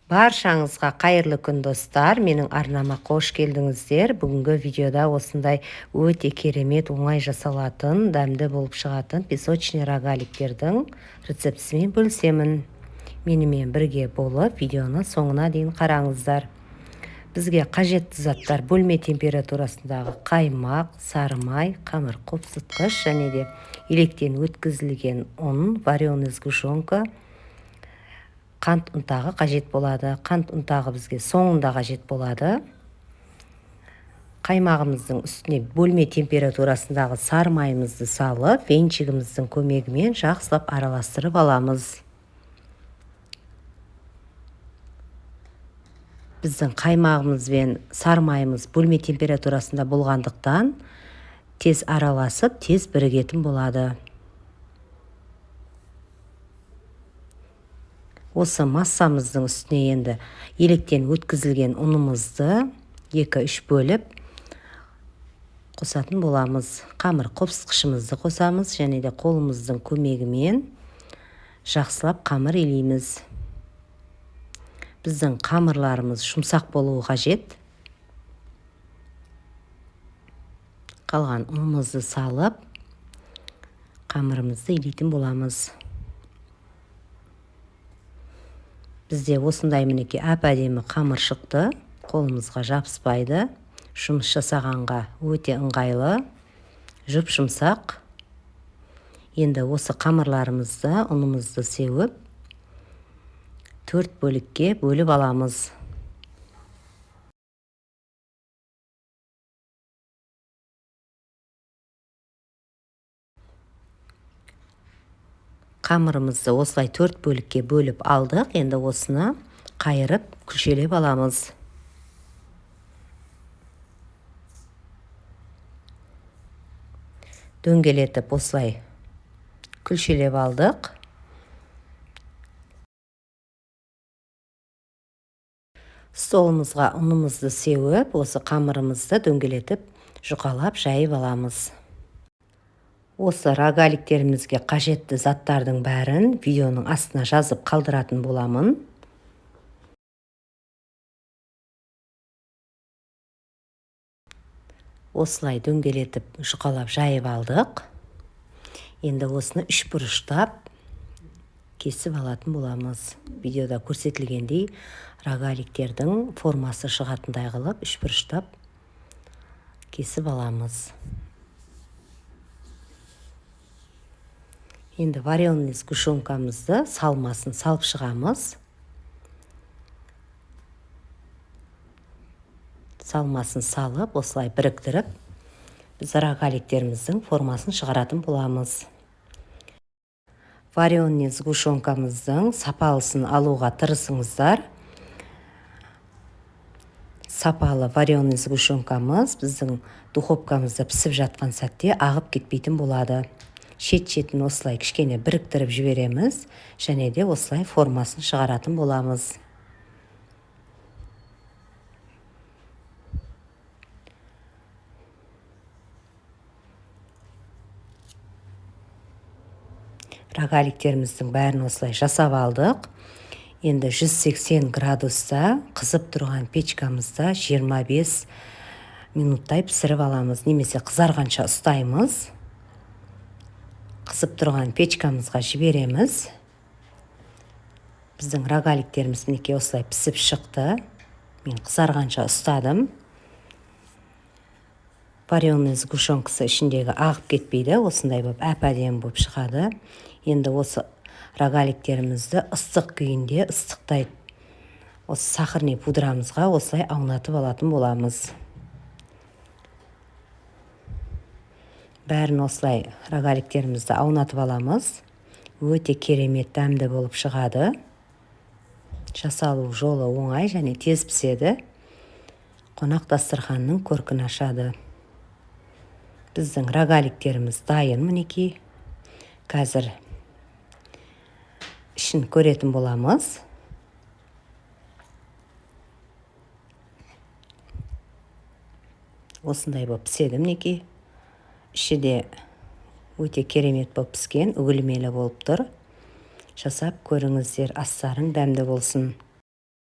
Баршаңызға қайырлы күн достар, менің арнама қош келдіңіздер. Бүгінгі видеода осындай өте керемет оңай жасалатын, дәмді болып шығатын песочный рогаликтердің рецептісімен бөлісемін. Менімен бірге болып, видеоны соңына дейін қараңыздар. Бізге қажетті заттар бөлме температурасындағы қаймақ, сары май, қамыр қопсытқыш және де електен өткізілген ұн, вареный сгущенка, қант ұнтағы қажет болады. Қант ұнтағы бізге соңында қажет болады. Қаймағымыздың үстіне бөлме температурасындағы сары майымызды салып, венчигіміздің көмегімен жақсылап араластырып аламыз. Біздің қаймағымыз бен сары майымыз бөлме температурасында болғандықтан тез араласып, тез бірігетін болады. Осы массамыздың үстіне енді електен өткізілген ұнымызды 2-3 бөліп қосатын боламыз. Қамыр қопсытқышымызды қосамыз және де қолымыздың көмегімен жақсылап қамыр илейміз. Біздің қамырларымыз жұмсақ болуы қажет. Қалған ұнымызды салып, қамырымызды илейтін боламыз. Бізде осындай мінеке әп-әдемі қамыр шықты, қолымызға жабыспайды, жұмыс жасағанға өте ыңғайлы, жұп-жұмсақ. Енді осы қамырларымызды, ұнымызды сеуіп, 4 бөлікке бөліп аламыз. Қамырымызды осылай 4 бөлікке бөліп алдық. Енді осыны қайырып, күлшелеп аламыз. Дөңгелетіп осылай күлшелеп алдық. Столымызға ұнымызды сеуіп, осы қамырымызды дөңгелетіп, жұқалап жайып аламыз. Осы рогаликтерімізге қажетті заттардың бәрін видеоның астына жазып қалдыратын боламын. Осылай дөңгелетіп, жұқалап жайып алдық. Енді осыны 3 бұрыштап кесіп алатын боламыз. Видеода көрсетілгендей рогаликтердің формасы шығатындай қылып 3 бұрыштап кесіп аламыз. Енді вареный сгущенкамызды салмасын салып шығамыз. Салмасын салып, осылай біріктіріп, біз рогаликтеріміздің формасын шығаратын боламыз. Вареный сгущенкамыздың сапалысын алуға тырысыңыздар. Сапалы вареный сгущенкамыз біздің духовкамызда пісіп жатқан сәтте ағып кетпейтін болады. Шет-шетін осылай кішкене біріктіріп жібереміз, және де осылай формасын шығаратын боламыз. Рогаликтеріміздің бәрін осылай жасап алдық. Енді 180 градуста қызып тұрған печкамызда 25 минуттай пісіріп аламыз, немесе қызарғанша ұстаймыз. Қызып тұрған печкамызға жібереміз. Біздің рогаликтеріміз мінеке осылай пісіп шықты. Мен қызарғанша ұстадым. Вареный сгущенкасы ішіндегі ағып кетпейді, осындай болып әп-әдемі болып шығады. Енді осы рогаликтерімізді ыстық күйінде, ыстықтай осы сахарный пудрамызға осылай аунатып алатын боламыз. Бәрін осылай рогаликтерімізді аунатып аламыз. Өте керемет дәмді болып шығады. Жасалу жолы оңай және тез піседі. Қонақ дастарханның көркін ашады. Біздің рогаликтеріміз дайын мінеки. Қазір ішін көретін боламыз. Осындай болып піседі мінеки. Іші де өте керемет болып піскен, үгілмелі болып тұр. Жасап көріңіздер, астарың дәмді болсын.